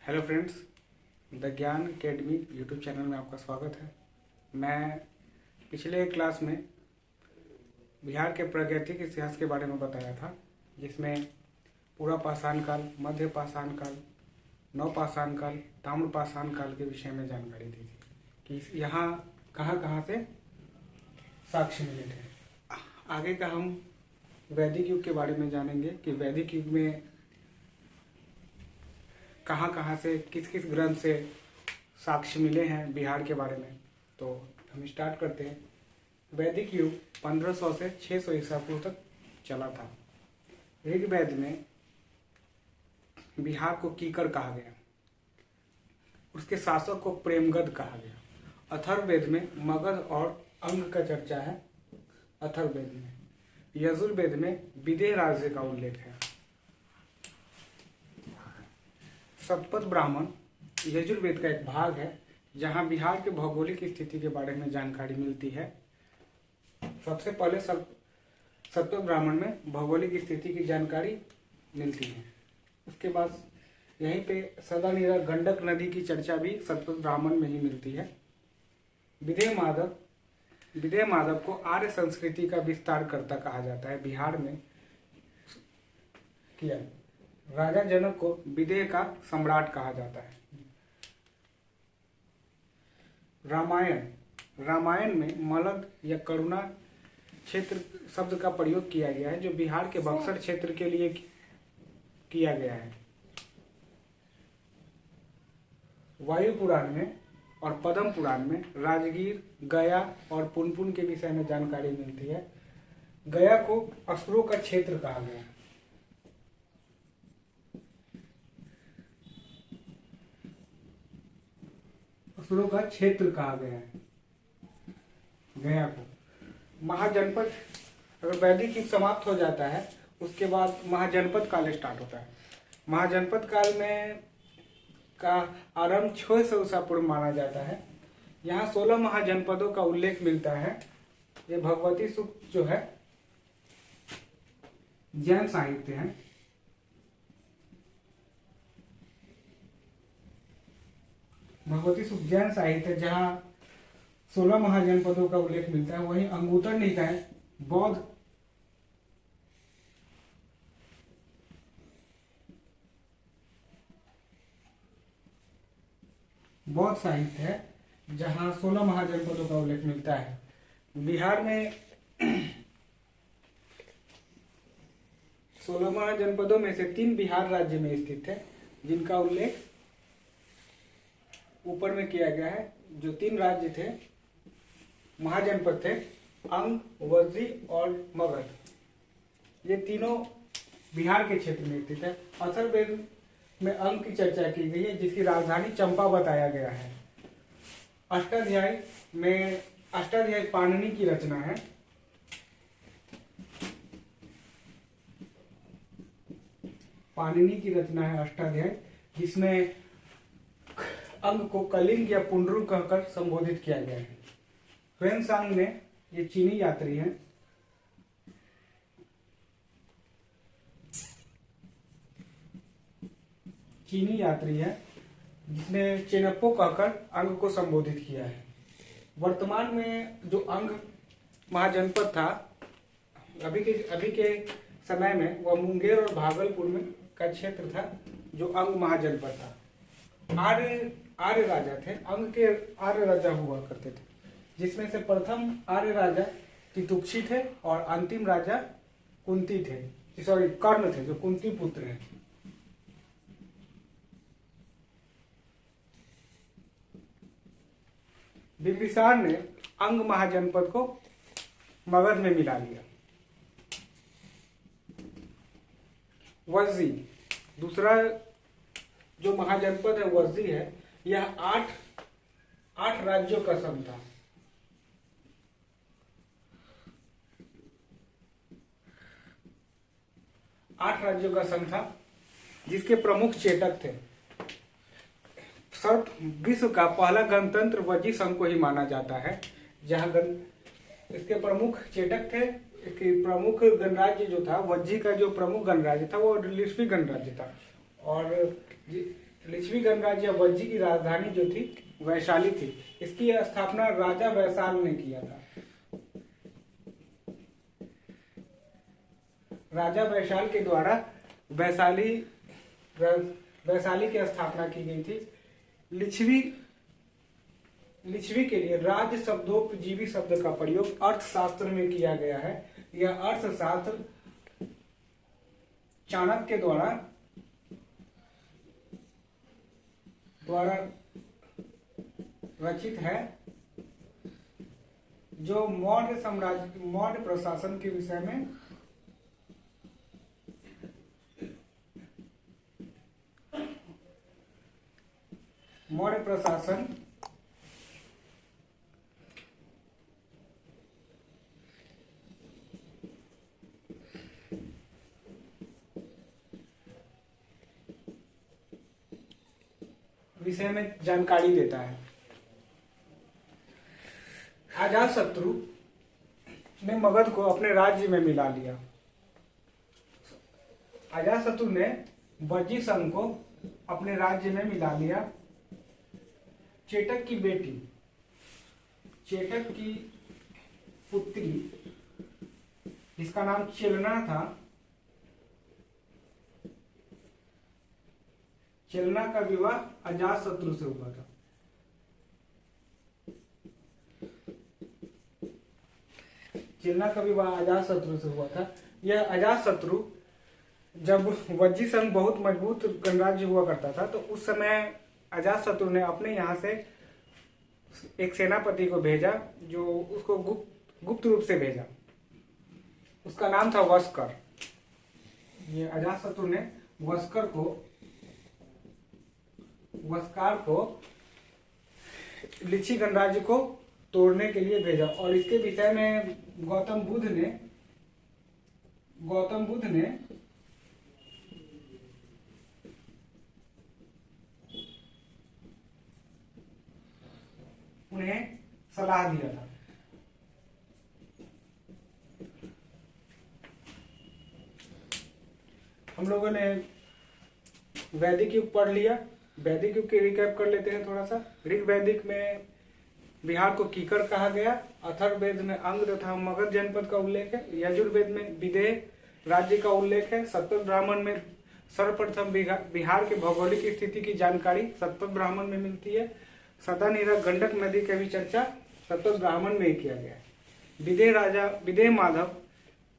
Hello friends, the ज्ञान academy YouTube channel में आपका स्वागत है। मैं पिछले क्लास में बिहार के प्रागैतिक इतिहास के बारे में बताया था, जिसमें पूरा पाषाण काल, मध्य पाषाण काल, नवपाषाण काल, ताम्र पाषाण काल के विषय में जानकारी दी थी कि यहाँ कहाँ कहाँ से साक्ष्य मिले थे। आगे का हम वैदिक युग के बारे में जानेंगे कि वैदिक युग में कहाँ कहाँ से किस किस ग्रंथ से साक्ष्य मिले हैं बिहार के बारे में। तो हम स्टार्ट करते हैं। वैदिक युग 1500 से 600 ईसा पूर्व तक चला था। ऋग्वेद में बिहार को कीकर कहा गया, उसके शासक को प्रेमगद कहा गया। अथर्ववेद में मगध और अंग का चर्चा है। अथर्ववेद में यजुर्वेद में विदेह राज्य का उल्लेख है। सतपथ ब्राह्मण यजुर्वेद का एक भाग है, जहां बिहार के भौगोलिक स्थिति के बारे में जानकारी मिलती है। सबसे पहले सतपथ ब्राह्मण में भौगोलिक स्थिति की जानकारी मिलती है। उसके बाद यहीं पे सदा गंडक नदी की चर्चा भी सतपथ ब्राह्मण में ही मिलती है। विदेह माधव को आर्य संस्कृति का विस्तार करता कहा जाता है। बिहार में किया राजा जनक को विदेह का सम्राट कहा जाता है। रामायण में मलद या करुणा क्षेत्र शब्द का प्रयोग किया गया है, जो बिहार के बक्सर क्षेत्र के लिए किया गया है। वायु पुराण में और पद्म पुराण में राजगीर, गया और पुनपुन के विषय में जानकारी मिलती है। गया को असुरों का क्षेत्र कहा गया है। असुरों का क्षेत्र कहा गया है गया को। महाजनपद, अगर वैदिक युग समाप्त हो जाता है उसके बाद महाजनपद काल स्टार्ट होता है। महाजनपद काल में का आरंभ 600 ईसा पूर्व माना जाता है। यहाँ 16 महाजनपदों का उल्लेख मिलता है। ये भगवती सूक्त जो है जैन साहित्य है। भगवती सूक्त जैन साहित्य जहाँ 16 महाजनपदों का उल्लेख मिलता है। वहीं अंगुतर निकाय बौद्ध साहित्य है, जहाँ 16 महाजनपदों का उल्लेख मिलता है। बिहार में 16 महाजनपदों में से 3 बिहार राज्य में स्थित है, जिनका उल्लेख ऊपर में किया गया है। जो 3 राज्य थे, महाजनपद थे, अंग, वज्जी और मगध। ये तीनों बिहार के क्षेत्र में स्थित है। अथर्ववेद में अंग की चर्चा की गई है, जिसकी राजधानी चंपा बताया गया है। अष्टाध्यायी पाणिनि की रचना है। पाणिनि की रचना है अष्टाध्यायी, जिसमें अंग को कलिंग या पुंडरू कहकर संबोधित किया गया है। ह्वेनसांग ने, ये चीनी यात्री हैं, जिसने चेनप्पो कहकर अंग को संबोधित किया है। वर्तमान में जो अंग महाजनपद था, अभी के समय में वह मुंगेर और भागलपुर में का क्षेत्र था, जो अंग महाजनपद था। आर्य राजा थे, अंग के आर्य राजा हुआ करते थे, जिसमें से प्रथम आर्य राजा तितुक्षी थे और अंतिम राजा कुंती थे, कर्ण थे, जो कुंती पुत्र हैं। बिंबिसार ने अंग महाजनपद को मगध में मिला लिया। वज्जी, दूसरा जो महाजनपद है वज्जी है, यह 8 राज्यों का संघ था। 8 राज्यों का संघ था, जिसके प्रमुख चेतक थे। विश्व का पहला गणतंत्र वज्जी संघ को ही माना जाता है, जहां इसके प्रमुख चेतक थे। इसके प्रमुख गणराज्य जो था, वज्जी का जो प्रमुख गणराज्य था वो लिस्वी गणराज्य था। और लिच्छवी गणराज्य या वज्जी की राजधानी जो थी वैशाली थी। इसकी स्थापना राजा वैशाल ने किया था। राजा वैशाल के द्वारा वैशाली की स्थापना की गई थी। लिच्छवी के लिए राज्य शब्दोपजीवी शब्द का प्रयोग अर्थशास्त्र में किया गया है। यह अर्थशास्त्र चाणक्य द्वारा रचित है, जो मौर्य प्रशासन के विषय में जानकारी देता है। अजातशत्रु ने मगध को अपने राज्य में मिला लिया। अजातशत्रु ने वज्जी संघ को अपने राज्य में मिला लिया। चेटक की बेटी, चेटक की पुत्री जिसका नाम चेलना था, चेलना का विवाह अजातशत्रु से हुआ था। चेलना का विवाह अजातशत्रु से हुआ था। यह अजातशत्रु जब वज्जी संघ बहुत मजबूत गणराज्य हुआ करता था, तो उस समय अजातशत्रु ने अपने यहाँ से एक सेनापति को भेजा, जो उसको गुप्त रूप से भेजा। उसका नाम था वस्कर। ये अजातशत्रु ने वस्कर को लिच्छवी गणराज्य को तोड़ने के लिए भेजा। और इसके विषय में गौतम बुद्ध ने उन्हें सलाह दिया था। हम लोगों ने वैदिक युग पढ़ लिया। वैदिक युग के रिकैप कर लेते हैं थोड़ा सा। ऋग वैदिक में बिहार को कीकर कहा गया। अथर्ववेद में अंग तथा मगध जनपद का उल्लेख है। यजुर्वेद में विदेह राज्य का उल्लेख है। सतपथ ब्राह्मण में सर्वप्रथम बिहार के भौगोलिक स्थिति की जानकारी सतपथ ब्राह्मण में मिलती है। सदा नीरक गंडक नदी की भी चर्चा सतपथ ब्राह्मण में ही किया गया है। विदेह माधव